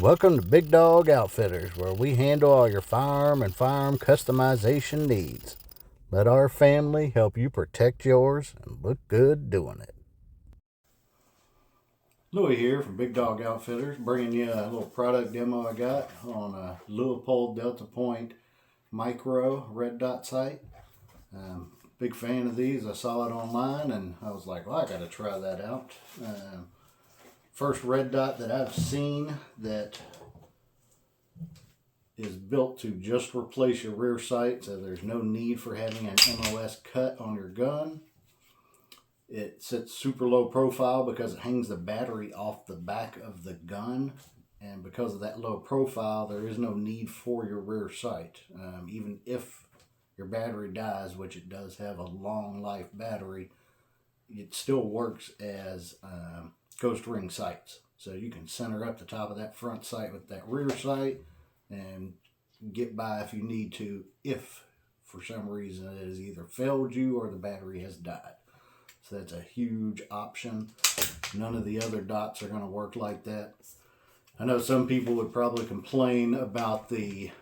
Welcome to Big Dog Outfitters, where we handle all your firearm and firearm customization needs. Let our family help you protect yours and look good doing it. Louis here from Big Dog Outfitters, bringing you a little product demo I got on a Leupold Delta Point Micro red dot sight. Big fan of these. I saw it online and I was like, well, I got to try that out. First red dot that I've seen that is built to just replace your rear sight, so there's no need for having an MOS cut on your gun. It sits super low profile because it hangs the battery off the back of the gun, and because of that low profile there is no need for your rear sight. Even if your battery dies, which it does have a long life battery, it still works as ghost ring sights. So you can center up the top of that front sight with that rear sight and get by if you need to, if for some reason it has either failed you or the battery has died. So that's a huge option. None of the other dots are going to work like that. I know some people would probably complain about the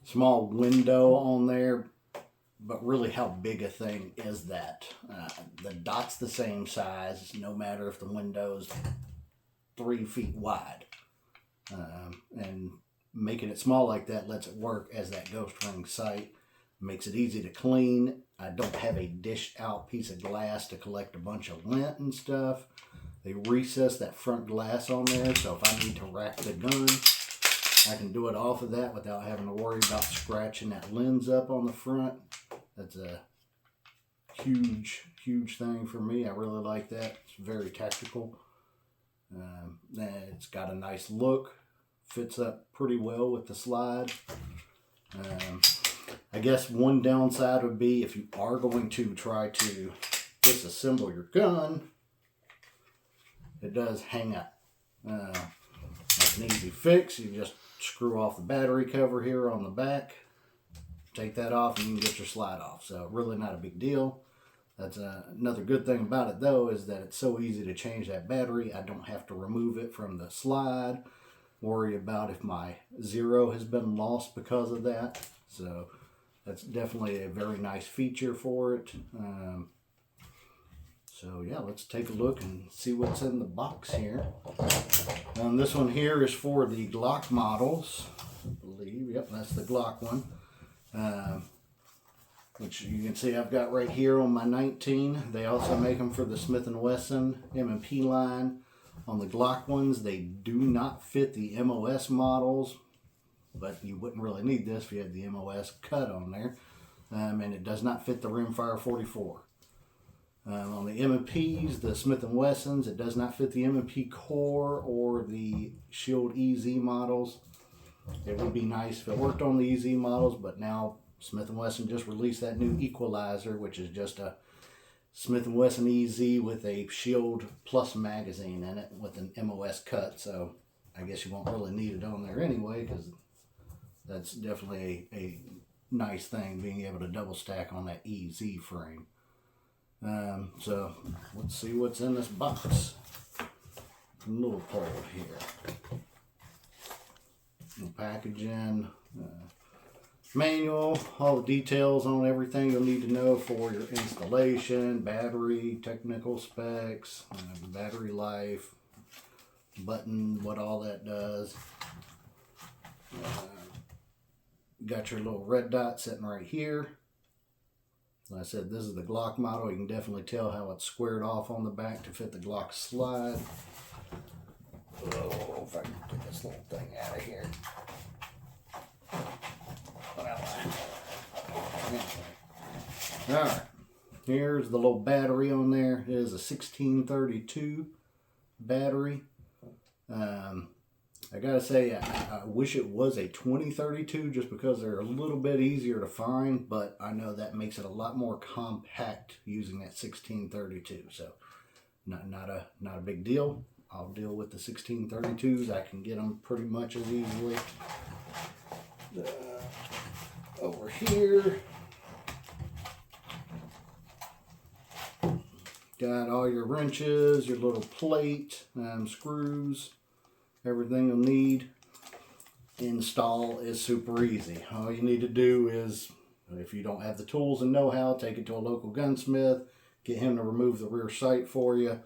small window on there, but really how big a thing is that? The dot's the same size no matter if the window's 3 feet wide. And making it small like that lets it work as that ghost ring sight. Makes it easy to clean. I don't have a dished out piece of glass to collect a bunch of lint and stuff. They recess that front glass on there, so if I need to rack the gun, I can do it off of that without having to worry about scratching that lens up on the front. That's a huge thing for me. I really like that. It's very tactical. It's got a nice look. Fits up pretty well with the slide. I guess one downside would be if you are going to try to disassemble your gun, it does hang up. That's an easy fix. You just screw off the battery cover here on the back, take that off, and you can get your slide off. So really not a big deal. That's another good thing about it though, is that it's so easy to change that battery. I don't have to remove it from the slide, worry about if my zero has been lost because of that. So that's definitely a very nice feature for it. So yeah, let's take a look and see what's in the box here. This one here is for the Glock models, I believe. Yep, that's the Glock one. Which you can see I've got right here on my 19. They also make them for the Smith & Wesson M&P line. On the Glock ones, they do not fit the MOS models, but you wouldn't really need this if you had the MOS cut on there. And it does not fit the Rimfire 44. On the M&Ps, the Smith & Wessons, it does not fit the M&P Core or the Shield EZ models. It would be nice if it worked on the EZ models, but now Smith & Wesson just released that new Equalizer, which is just a Smith & Wesson EZ with a Shield Plus magazine in it with an MOS cut. So I guess you won't really need it on there anyway, because that's definitely a nice thing, being able to double stack on that EZ frame. So let's see what's in this box. Leupold here. Packaging, manual, all the details on everything you'll need to know for your installation, battery, technical specs, battery life, button, what all that does. Got your little red dot sitting right here. Like I said, this is the Glock model. You can definitely tell how it's squared off on the back to fit the Glock slide. Oh, if I can get this little thing out of here. Alright, here's the little battery on there. It is a 1632 battery. I gotta say, I wish it was a 2032 just because they're a little bit easier to find, but I know that makes it a lot more compact using that 1632. So not a big deal. I'll deal with the 1632s. I can get them pretty much as easily. Over here, got all your wrenches, your little plate, screws, everything you'll need. Install is super easy. All you need to do is, if you don't have the tools and know-how, take it to a local gunsmith, get him to remove the rear sight for you.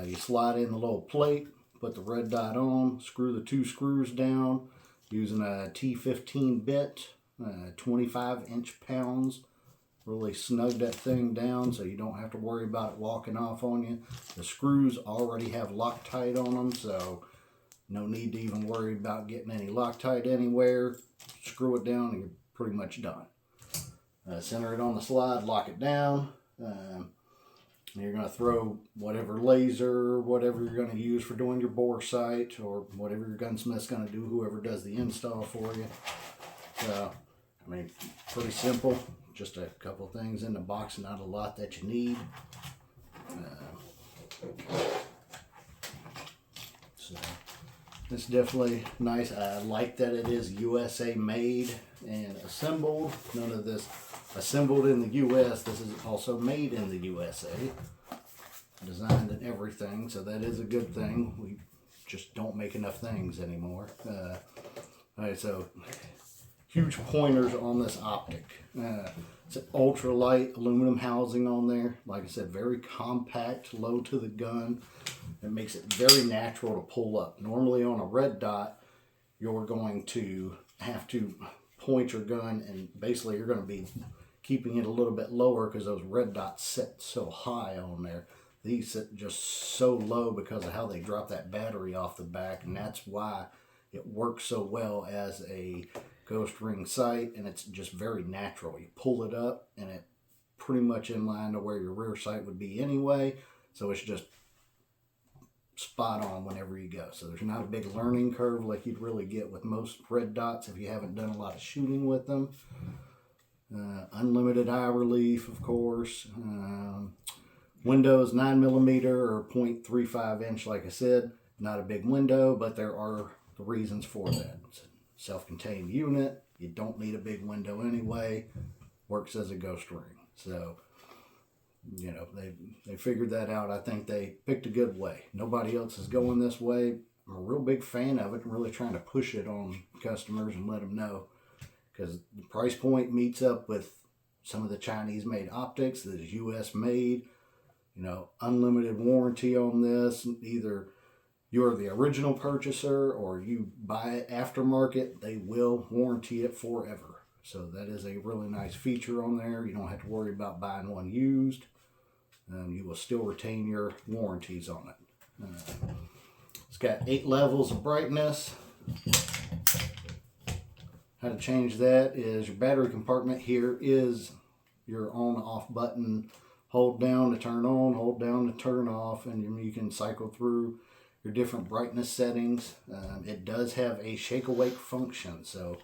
You slide in the little plate, put the red dot on, screw the 2 screws down using a T15 bit, 25 inch-pounds. Really snug that thing down so you don't have to worry about it walking off on you. The screws already have Loctite on them, so no need to even worry about getting any Loctite anywhere. Screw it down and you're pretty much done. Center it on the slide, lock it down. You're going to throw whatever laser, whatever you're going to use for doing your bore sight, or whatever your gunsmith's going to do, whoever does the install for you. So, I mean, pretty simple. Just a couple things in the box, not a lot that you need. So it's definitely nice. I like that it is USA made and assembled. None of this assembled in the US. This is also made in the USA. Designed and everything, so that is a good thing. We just don't make enough things anymore. Alright, so huge pointers on this optic. It's an ultralight aluminum housing on there. Like I said, very compact, low to the gun. It makes it very natural to pull up. Normally on a red dot, you're going to have to point your gun, and basically you're going to be keeping it a little bit lower because those red dots sit so high on there. These sit just so low because of how they drop that battery off the back, and that's why it works so well as a ghost ring sight, and it's just very natural. You pull it up and it pretty much in line to where your rear sight would be anyway, so it's just spot on whenever you go. So there's not a big learning curve like you'd really get with most red dots if you haven't done a lot of shooting with them. Unlimited eye relief, of course. Windows 9mm or 0.35 inch, like I said. Not a big window, but there are the reasons for that. It's a self-contained unit. You don't need a big window anyway. Works as a ghost ring. So, you know, they figured that out. I think they picked a good way. Nobody else is going this way. I'm a real big fan of it. I'm really trying to push it on customers and let them know, because the price point meets up with some of the Chinese-made optics that is U.S. made. You know, unlimited warranty on this. Either you're the original purchaser or you buy it aftermarket, they will warranty it forever. So that is a really nice feature on there. You don't have to worry about buying one used. You will still retain your warranties on it. It's got 8 levels of brightness. How to change that is your battery compartment here is your on-off button. Hold down to turn on, hold down to turn off, and you can cycle through your different brightness settings. It does have a shake awake function, so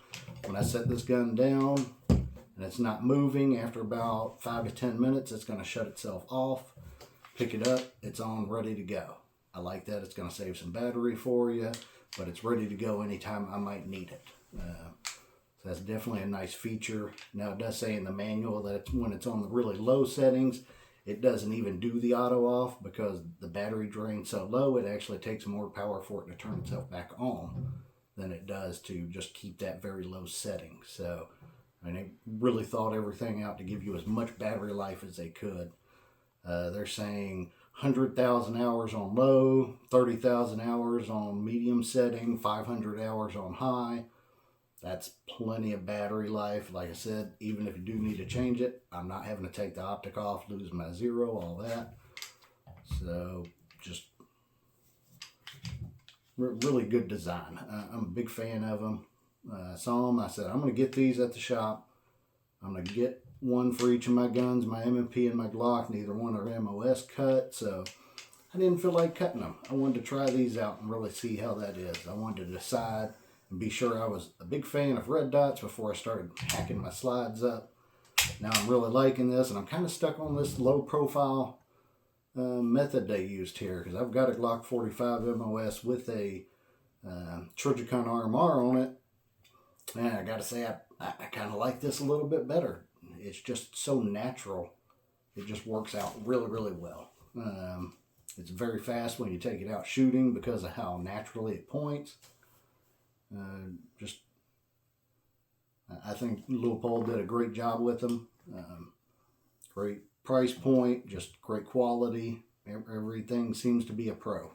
when I set this gun down and it's not moving, after about 5 to 10 minutes it's going to shut itself off. Pick it up, it's on, ready to go. I like that. It's going to save some battery for you, but it's ready to go anytime I might need it. So that's definitely a nice feature. Now it does say in the manual that when it's on the really low settings, it doesn't even do the auto off because the battery drains so low, it actually takes more power for it to turn itself back on than it does to just keep that very low setting. So, I mean, they really thought everything out to give you as much battery life as they could. They're saying 100,000 hours on low, 30,000 hours on medium setting, 500 hours on high. That's plenty of battery life. Like I said, even if you do need to change it, I'm not having to take the optic off, lose my zero, all that. So, just really good design. I'm a big fan of them. I saw them. I said, I'm going to get these at the shop. I'm going to get one for each of my guns, my M&P and my Glock. Neither one are MOS cut, so I didn't feel like cutting them. I wanted to try these out and really see how that is. I wanted to decide and be sure I was a big fan of red dots before I started hacking my slides up. Now I'm really liking this, and I'm kind of stuck on this low profile method they used here, because I've got a Glock 45 MOS with a Trigicon RMR on it, and I gotta say I kind of like this a little bit better. It's just so natural. It just works out really, really well. It's very fast when you take it out shooting because of how naturally it points. I think Leupold did a great job with them. Great price point, just great quality. Everything seems to be a pro.